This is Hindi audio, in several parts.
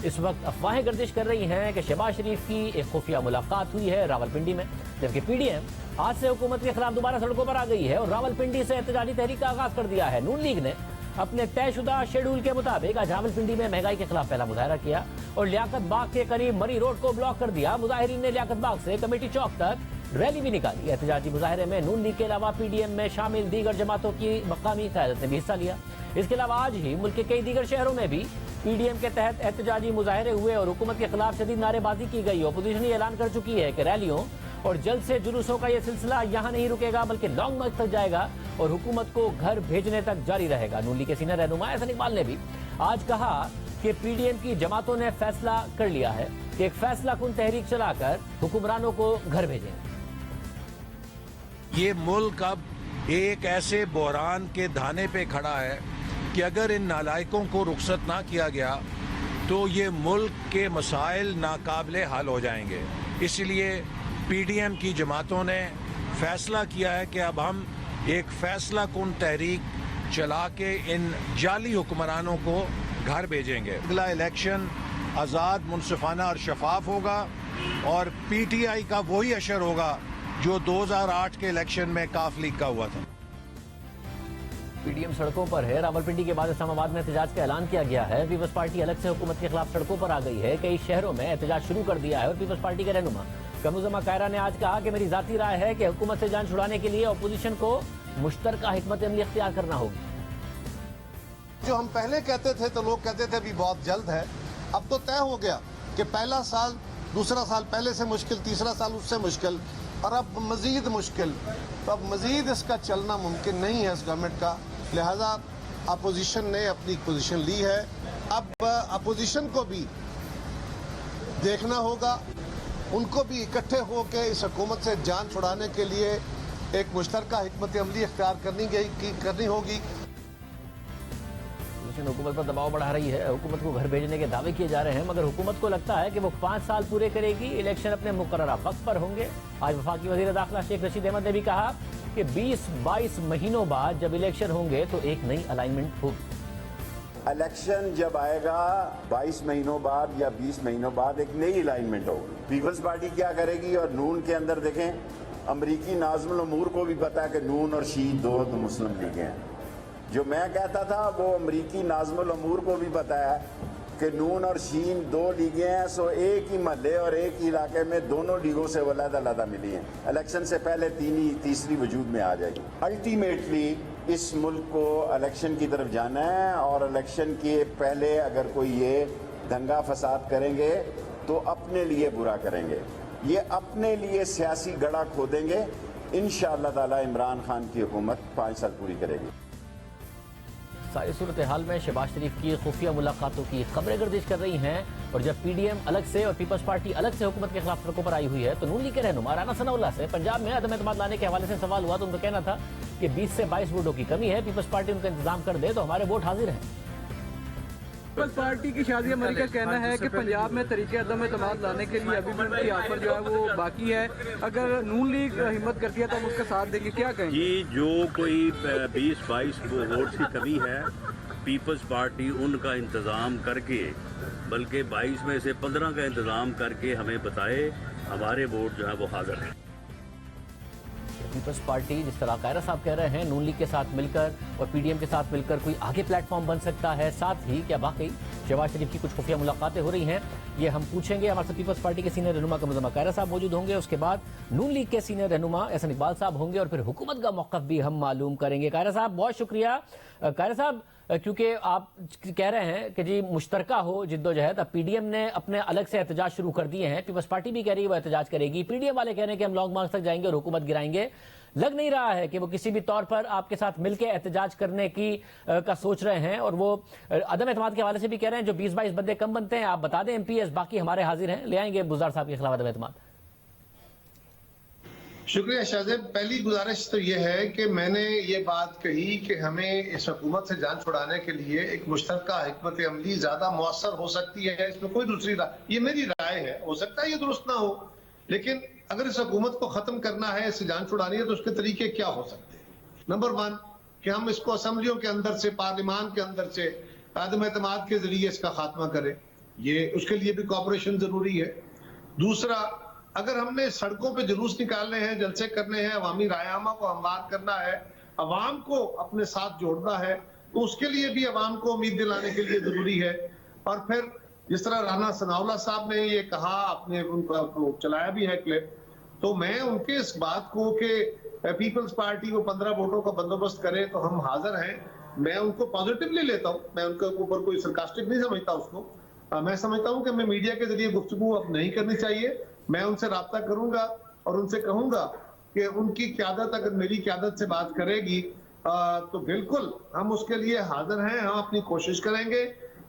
इस वक्त अफवाहें गर्दिश कर रही हैं कि शहबाज शरीफ की एक खुफिया मुलाकात हुई है रावलपिंडी में, जबकि पीडीएम आज से हुकूमत के खिलाफ दोबारा सड़कों पर आ गई है और रावलपिंडी से एहतजाजी तहरीक का आगाज कर दिया है। नून लीग ने अपने तयशुदा शेड्यूल के मुताबिक आज रावलपिंडी में महंगाई के खिलाफ पहला मुजाहरा किया और लियाकत बाग के करीब मरी रोड को ब्लॉक कर दिया। मुजाहिरीन ने लियाकत बाग से कमेटी चौक तक रैली भी निकाली। एहतजाजी मुजाहरे में नून लीग के अलावा पीडीएम में शामिल दीगर जमातों की मकामी क़यादत ने भी हिस्सा लिया। इसके अलावा आज ही मुल्क के कई दीगर शहरों में भी पीडीएम के तहत एहतजाजी मुजाहरे हुए और हुकूमत के खिलाफ शदीद नारेबाजी की गई। अपोजिशन ने ऐलान कर चुकी है कि रैलियों और जल्द से जुलूसों का यह सिलसिला यहाँ नहीं रुकेगा बल्कि लॉन्ग मार्च तक जाएगा और हुकूमत को घर भेजने तक जारी रहेगा। नून लीग के सीनियर रहनुमा एहसन इकबाल ने भी आज कहा कि पीडीएम की जमातों ने फैसला कर लिया है कि एक फैसला कुन तहरीक चलाकर हुक्मरानों को घर भेजेंगे। ये मुल्क अब एक ऐसे बहरान के धाने पे खड़ा है कि अगर इन नालायकों को रुखसत ना किया गया तो ये मुल्क के मसाइल नाकाबिले हल हो जाएंगे। इसलिए पीडीएम की जमातों ने फैसला किया है कि अब हम एक फैसला कुन तहरीक चला के इन जाली हुक्मरानों को घर भेजेंगे। अगला इलेक्शन आज़ाद, मुनसिफाना और शफाफ होगा और पीटीआई का वही अशर होगा जो 2008 के इलेक्शन में काफ लीग का हुआ था। पीडीएम सड़कों पर है। रावलपिंडी के बाद इस्लामाबाद में एहतजाज का ऐलान किया गया है। पीपल्स पार्टी अलग से हुकूमत के खिलाफ सड़कों पर आ गई है। कई शहरों में एहतजाज शुरू कर दिया है और पीपल्स पार्टी के रहनुमा कमरुज़्ज़मा कायरा ने आज कहा कि मेरी जाती राय है कि हुकूमत से जान छुड़ाने के लिए अपोजिशन को मुश्तरका हिकमत अमली इख्तियार करना होगी। जो हम पहले कहते थे तो लोग कहते थे अभी बहुत जल्द है, अब तो तय हो गया कि पहला साल, दूसरा साल पहले से मुश्किल, तीसरा साल उससे मुश्किल और अब मजीद मुश्किल। तो अब मजीद इसका चलना मुमकिन नहीं है इस गवर्नमेंट का, लिहाजा अपोजिशन ने अपनी पोजीशन ली है। अब अपोजिशन को भी देखना होगा, उनको भी इकट्ठे होकर इस हुकूमत से जान छुड़ाने के लिए एक मुश्तरका हिकमत अमली इख्तियार करनी होगी। हुकूमत पर दबाव बढ़ा रही है। हुकूमत को घर भेजने के दावे किए जा रहे हैं, मगर हुकूमत को लगता है कि वो 5 साल पूरे करेगी। इलेक्शन अपने मुकर्ररा वक्त पर होंगे। आज वफाकी वज़ीर दाखिला शेख रशीद अहमद ने भी कहा कि 20-22 महीनों बाद जब इलेक्शन होंगे तो एक नई अलाइनमेंट होगी। इलेक्शन जब आएगा 22 महीनों बाद या 20 महीनों बाद एक नई अलाइनमेंट होगी। पीपल्स पार्टी क्या करेगी और नून के अंदर देखें, अमरीकी नाज़िमुल उमूर को भी पता है कि नून और शी दो मुस्लिम लीगें हैं। जो मैं कहता था वो अमरीकी नाज़िमुल उमूर को भी पता है कि नून और शीन दो लीगें हैं। सो एक ही महल्ले और एक ही इलाके में दोनों लीगों से वो अलग-अलग मिली हैं। इलेक्शन से पहले तीसरी वजूद में आ जाएगी। अल्टीमेटली इस मुल्क को इलेक्शन की तरफ जाना है और इलेक्शन के पहले अगर कोई ये दंगा फसाद करेंगे तो अपने लिए बुरा करेंगे, ये अपने लिए सियासी गड़ा खोदेंगे। इंशाअल्लाह ताला इमरान खान की हुकूमत 5 साल पूरी करेगी। सारी सूरत हाल में शहबाज शरीफ की खुफिया मुलाकातों की खबरें गर्दिश कर रही हैं और जब पीडीएम अलग से और पीपल्स पार्टी अलग से हुकूमत के खिलाफ सड़कों पर आई हुई है तो नून लीग के रहनुमा राना सनाउल्लाह से पंजाब में अदम एतमाद लाने के हवाले से सवाल हुआ तो उनका कहना था कि 20 से 22 वोटों की कमी है, पीपल्स पार्टी उनका इंतजाम कर दे तो हमारे वोट हाजिर हैं। पीपल्स पार्टी की शाजिया मरी का कहना है कि पंजाब में तरीके अदम एतमाद लाने के लिए अभी भी उनकी ऑफर जो है वो बाकी है। अगर नून लीग हिम्मत करती है तो हम उसका साथ देंगे। क्या कहें जी, जो कोई 20-22 वोट की कमी है, पीपल्स पार्टी उनका इंतज़ाम करके, बल्कि 22 में से 15 का इंतज़ाम करके हमें बताए, हमारे वोट जो है वो हाजिर है। पीपल्स पार्टी जिस तरह कायरा साहब कह रहे हैं नून लीग के साथ मिलकर और पीडीएम के साथ मिलकर कोई आगे प्लेटफॉर्म बन सकता है। साथ ही क्या वाकई शहबाज शरीफ की कुछ खुफिया मुलाकातें हो रही हैं, ये हम पूछेंगे। हमारे साथ पीपल्स पार्टी के सीनियर रहनुमा कमरुज़्ज़मा कायरा साहब मौजूद होंगे, उसके बाद नून लीग के सीनियर रहनुमा एहसन इकबाल साहब होंगे और फिर हुकूमत का मौक़िफ़ भी हम मालूम करेंगे। कायरा साहब बहुत शुक्रिया। कायरा साहब, क्योंकि आप कह रहे हैं कि जी मुश्तरका हो जिद्दोजहद, अब पीडीएम ने अपने अलग से एहतजाज शुरू कर दिए हैं, पीपल्स पार्टी भी कह रही है वो एहतजाज करेगी, पीडीएम वाले कह रहे हैं कि हम लॉन्ग मार्च तक जाएंगे और हुकूमत गिराएंगे। लग नहीं रहा है कि वो किसी भी तौर पर आपके साथ मिलकर एहतजाज करने की का सोच रहे हैं और वो अदम एतमाद के हवाले से भी कह रहे हैं जो 20-22 बंदे कम बनते हैं आप बता दें एमपीएस, बाकी हमारे हाजिर हैं, ले आएंगे बुज़दार साहब के खिलाफ अदम एतमाद। शुक्रिया शाहजेब। पहली गुजारिश तो यह है कि मैंने ये बात कही कि हमें इस हुकूमत से जान छुड़ाने के लिए एक मुश्तरका हिकमत अमली ज्यादा मुअस्सर हो सकती है, इसमें कोई दूसरी राय, ये मेरी राय है। हो सकता है ये दुरुस्त ना हो, लेकिन अगर इस हुकूमत को खत्म करना है, इससे जान छुड़ानी है तो उसके तरीके क्या हो सकते हैं। नंबर 1 कि हम इसको असम्बलियों के अंदर से, पार्लियामान के अंदर से अदम एतमाद के जरिए इसका खात्मा करें। ये उसके लिए भी कॉपरेशन जरूरी है। दूसरा, अगर हमने सड़कों पे जुलूस निकालने हैं, जलसे करने हैं, अवामी रायनामा को हमवार करना है, अवाम को अपने साथ जोड़ना है, तो उसके लिए भी अवाम को उम्मीद दिलाने के लिए जरूरी है। और फिर जिस तरह राना सनाउल्लाह साहब ने ये कहा, आपने उनका चलाया भी है क्लिप, तो मैं उनके इस बात को कि पीपल्स पार्टी को 15 वोटों का बंदोबस्त करे तो हम हाजिर हैं, मैं उनको पॉजिटिवली लेता हूं। मैं उनके ऊपर कोई सरकास्टिक नहीं समझता उसको। मैं समझता हूं कि मैं मीडिया के जरिए गुफ्तगू अब नहीं करनी चाहिए। मैं उनसे राब्ता करूंगा और उनसे कहूंगा कि उनकी क़यादत अगर मेरी क़यादत से बात करेगी तो बिल्कुल हम उसके लिए हाजिर हैं। हम अपनी कोशिश करेंगे,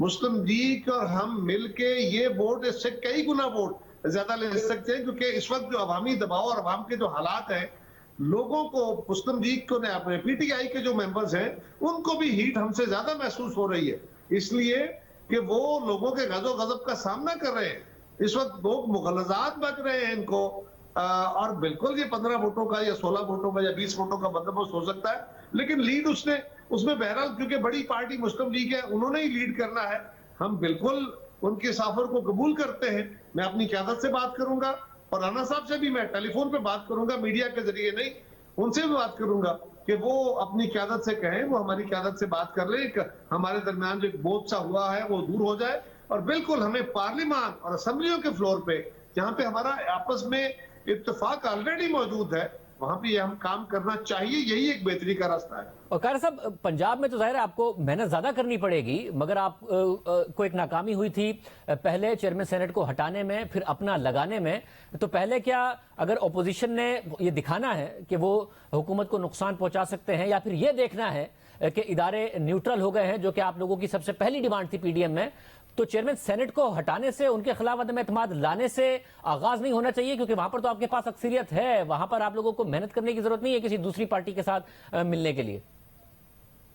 मुस्लिम लीग और हम मिलके ये वोट, इससे कई गुना वोट ज्यादा ले सकते हैं, क्योंकि इस वक्त जो अवामी दबाव और अवाम के जो हालात हैं, लोगों को, मुस्लिम लीग को, अपने पीटीआई के जो मेंबर्स हैं, उनको भी हीट हमसे ज्यादा महसूस हो रही है, इसलिए कि वो लोगों के गजो गजब का सामना कर रहे हैं। इस वक्त लोग मुगलजात बच रहे हैं इनको, और बिल्कुल ये 15 वोटों का या 16 वोटों का या 20 वोटों का बंदोबस्त हो सकता है, लेकिन लीड उसमें बहरहाल क्योंकि बड़ी पार्टी मुस्लिम लीग है, उन्होंने ही लीड करना है। हम बिल्कुल उनके सफर को कबूल करते हैं। मैं अपनी क़यादत से बात करूंगा और राना साहब से भी मैं टेलीफोन पे बात करूंगा, मीडिया के जरिए नहीं, उनसे भी बात करूंगा कि वो अपनी क़यादत से कहें, वो हमारी क़यादत से बात कर ले, हमारे दरमियान जो एक बोझ सा हुआ है वो दूर हो जाए। और बिल्कुल हमें पार्लियामान और असेंबलियों के फ्लोर पे, जहां पे हमारा आपस में इत्तेफाक ऑलरेडी मौजूद है, वहां पे हम काम करना चाहिए। यही एक बेहतरी का रास्ता है। और कार साहब, पंजाब में तो जाहिर है आपको मेहनत ज्यादा करनी पड़ेगी, मगर आप को एक नाकामी हुई थी पहले चेयरमैन सेनेट को हटाने में, फिर अपना लगाने में। तो पहले क्या, अगर ओपोजिशन ने ये दिखाना है कि वो हुकूमत को नुकसान पहुंचा सकते हैं, या फिर ये देखना है कि इदारे न्यूट्रल हो गए हैं, जो कि आप लोगों की सबसे पहली डिमांड थी पीडीएम में, तो चेयरमैन सेनेट को हटाने से, उनके खिलाफ अदम एतमाद लाने से आगाज नहीं होना चाहिए? क्योंकि वहां पर तो आपके पास अक्सरियत है, वहां पर आप लोगों को मेहनत करने की जरूरत नहीं है किसी दूसरी पार्टी के साथ मिलने के लिए।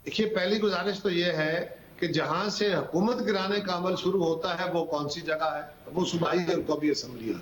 देखिए, पहली गुजारिश तो यह है कि जहां से हुकूमत गिराने का अमल शुरू होता है वो कौन सी जगह है? वो सूबाई और कौमी असम्बलियां,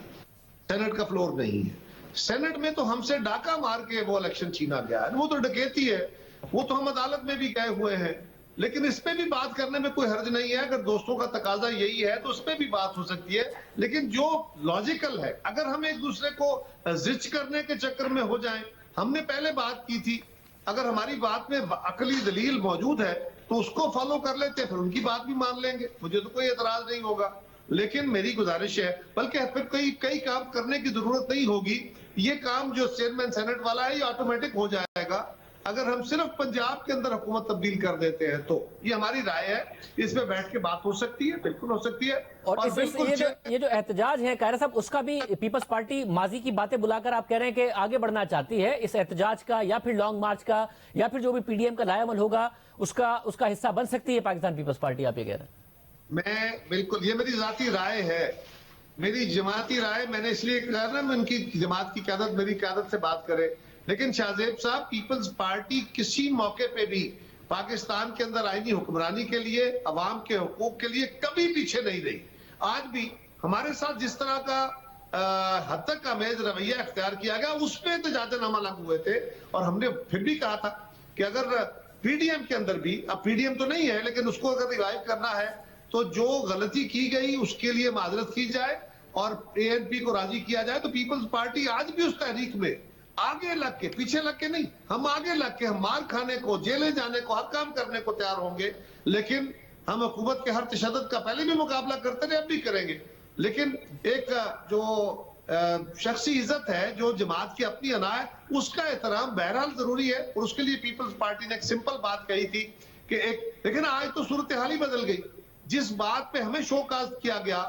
सेनेट का फ्लोर नहीं है। सेनेट में तो हमसे डाका मार के वो इलेक्शन छीना गया है, वो तो डकैती है, वो तो हम अदालत में भी गए हुए हैं। लेकिन इस पे भी बात करने में कोई हर्ज नहीं है। अगर दोस्तों का तकाजा यही है तो उस पे भी बात हो सकती है। लेकिन जो लॉजिकल है, अगर हम एक दूसरे को जिच करने के चक्कर में हो जाएं, हमने पहले बात की थी, अगर हमारी बात में अकली दलील मौजूद है तो उसको फॉलो कर लेते, फिर उनकी बात भी मान लेंगे, मुझे तो कोई एतराज नहीं होगा। लेकिन मेरी गुजारिश है, बल्कि फिर कई काम करने की जरूरत नहीं होगी। ये काम जो चेयरमैन सेनेट वाला है ये ऑटोमेटिक हो जाएगा अगर हम सिर्फ पंजाब के अंदर हुकूमत तब्दील कर देते हैं। तो ये हमारी राय है, इसमें बैठ के बात हो सकती है, बिल्कुल हो सकती है। और ये जो एहतजाज है कायरा साहब, उसका भी पीपल्स पार्टी माजी की बातें बुलाकर आप कह रहे हैं कि आगे बढ़ना चाहती है। इस एहतजाज का या फिर लॉन्ग मार्च का या फिर जो भी पीडीएम का लायामल होगा उसका हिस्सा बन सकती है पाकिस्तान पीपल्स पार्टी, आप ये कह रहे हैं? मैं बिल्कुल, ये मेरी जाती राय है, मेरी जमाती राय। मैंने इसलिए कहा ना, मैं उनकी जमात की क़यादत मेरी क़यादत से बात करे। लेकिन शाहजेब साहब, पीपल्स पार्टी किसी मौके पे भी पाकिस्तान के अंदर आईनी हुक्मरानी के लिए, अवाम के हुकूक के लिए कभी पीछे नहीं रही। आज भी हमारे साथ जिस तरह का हद तक आमेज रवैया अख्तियार किया गया, उसमें एहतजाजनामा लागू हुए थे। और हमने फिर भी कहा था कि अगर पीडीएम के अंदर भी, अब पीडीएम तो नहीं है लेकिन उसको अगर रिवाइव करना है तो जो गलती की गई उसके लिए माजरत की जाए और एएनपी को राजी किया जाए। तो पीपल्स पार्टी आज भी उस तहरीक में आगे लग के, पीछे लग के नहीं, हम आगे लग के, हम मार खाने को, जेलें जाने को, हर काम करने को तैयार होंगे। लेकिन हम हुकूमत के हर तशद्दुद का पहले भी मुकाबला करते रहे, अब भी करेंगे। लेकिन एक जो शख्सी इज्जत है, जो जमात की अपनी अना है, उसका एहतराम बहरहाल जरूरी है। और उसके लिए पीपल्स पार्टी ने एक सिंपल बात कही थी कि लेकिन आज तो सूरत हाल ही बदल गई। जिस बात पे हमें शोकाज किया गया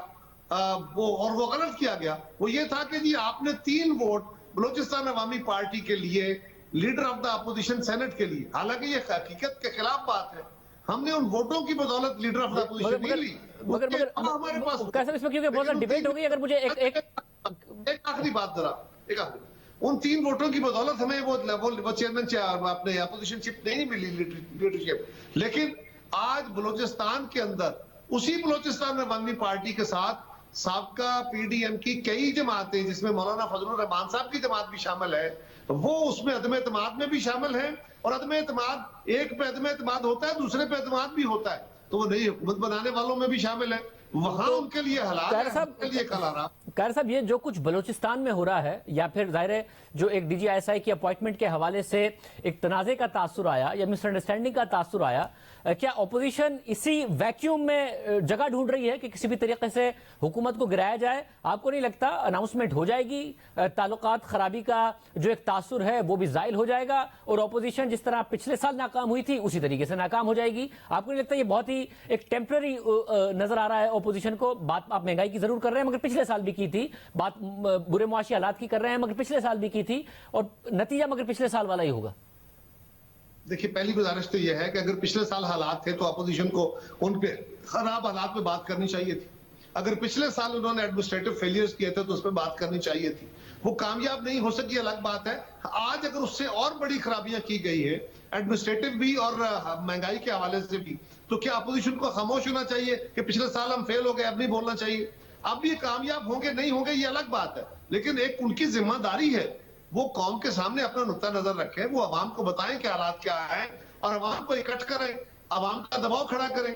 वो गलत किया गया, वो ये था कि जी आपने 3 वोट बलोचिस्तान अवामी पार्टी के लिए, leader of the opposition senate के लिए, हालांकि ये हकीकत के खिलाफ बात है, हमने उन वोटों की बदौलत लीडर ऑफ द अपोजिशन नहीं ली। मगर हमारे पास कैसे इसमें, क्योंकि बहुत ज्यादा डिबेट हो गई। अगर मुझे एक आखिरी बात जरा, एक आखिरी, उन 3 वोटों की बदौलत हमें वो चेयरमैन अपने अपोजिशनशिप नहीं मिली, लीडरशिप। लेकिन आज बलोचिस्तान के अंदर, उसी बलोचिस्तान अवामी पार्टी के साथ साबका पीडीएम की कई जमातें, जिसमें मौलाना फजलुर रहमान साहब की जमात भी शामिल है, वो उसमें अदम एतमाद में भी शामिल है। और अदम एतमाद, एक पे अदम एतमाद होता है, दूसरे पे एतमाद भी होता है, तो वो नई हुकूमत बनाने वालों में भी शामिल है। वहां उनके लिए हलाल है, उनके लिए कल हराम। खैर साहब, ये जो कुछ बलूचिस्तान में हो रहा है, या फिर जाहिर है जो एक DGISI की अपॉइंटमेंट के हवाले से एक तनाज़े का तासुर आया या मिसअंडरस्टैंडिंग का तासुर आया, क्या अपोजिशन इसी वैक्यूम में जगह ढूंढ रही है कि किसी भी तरीके से हुकूमत को गिराया जाए? आपको नहीं लगता अनाउंसमेंट हो जाएगी, ताल्लुकात खराबी का जो एक तासुर है वो भी जायल हो जाएगा और अपोजिशन जिस तरह पिछले साल नाकाम हुई थी उसी तरीके से नाकाम हो जाएगी? आपको नहीं लगता ये बहुत ही एक टेम्पररी नजर आ रहा है अपोजिशन को? बात आप महंगाई की जरूर कर रहे हैं मगर पिछले साल भी की थी, बात बुरे मुआशी हालात की कर रहे हैं मगर पिछले साल भी की थी, और नतीजा मगर पिछले साल वाला ही होगा। देखिए, पहली गुजारिश तो यह है कि अगर पिछले साल हालात थे तो अपोजिशन को उन पे खराब हालात पे बात करनी चाहिए थी। अगर पिछले साल उन्होंने एडमिनिस्ट्रेटिव फेलियर्स किए थे तो उस पर बात करनी चाहिए थी। वो कामयाब नहीं हो सकी, अलग बात है। आज अगर उससे और बड़ी खराबियां की गई है एडमिनिस्ट्रेटिव भी और महंगाई के हवाले से भी, तो क्या अपोजिशन को खामोश होना चाहिए कि पिछले साल हम फेल हो गए, अब नहीं बोलना चाहिए? अब ये कामयाब होंगे नहीं होंगे ये अलग बात है, लेकिन एक उनकी जिम्मेदारी है वो कौम के सामने अपना नुक्ता नजर रखें, वो अवाम को बताएं कि हालात क्या है और अवाम को इकट्ठ करें, अवाम का दबाव खड़ा करें।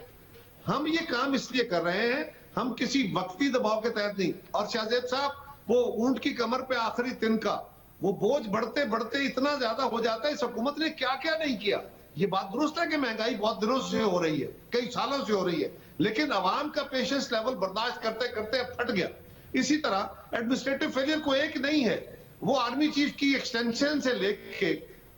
हम ये काम इसलिए कर रहे हैं, हम किसी वक्ती दबाव के तहत नहीं। और शाहजेब साहब, वो ऊंट की कमर पे आखिरी तिनका, वो बोझ बढ़ते बढ़ते इतना ज्यादा हो जाता है। इस हुकूमत ने क्या क्या नहीं किया। ये बात दुरुस्त है कि महंगाई बहुत दिनों से हो रही है, कई सालों से हो रही है, लेकिन अवाम का पेशेंस लेवल बर्दाश्त करते करते अब फट गया। इसी तरह एडमिनिस्ट्रेटिव फेलियर को एक नहीं है, वो आर्मी चीफ की एक्सटेंशन से लेके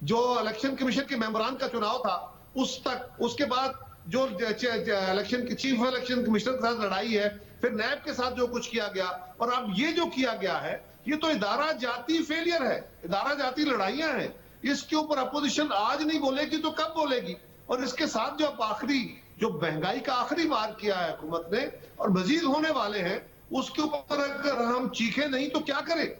जो इलेक्शन कमीशन के मेंबरान का चुनाव था उस तक, उसके बाद जो इलेक्शन चीफ इलेक्शन कमिश्नर के साथ लड़ाई है, फिर नैब के साथ जो कुछ किया गया, और अब ये जो किया गया है, ये तो इदारा जाती फेलियर है, इदारा जाती लड़ाइयां हैं। इसके ऊपर अपोजिशन आज नहीं बोलेगी तो कब बोलेगी? और इसके साथ जो आखिरी जो महंगाई का आखिरी वार किया है हुकूमत ने और मजीद होने वाले हैं, उसके ऊपर अगर हम चीखे नहीं तो क्या करें?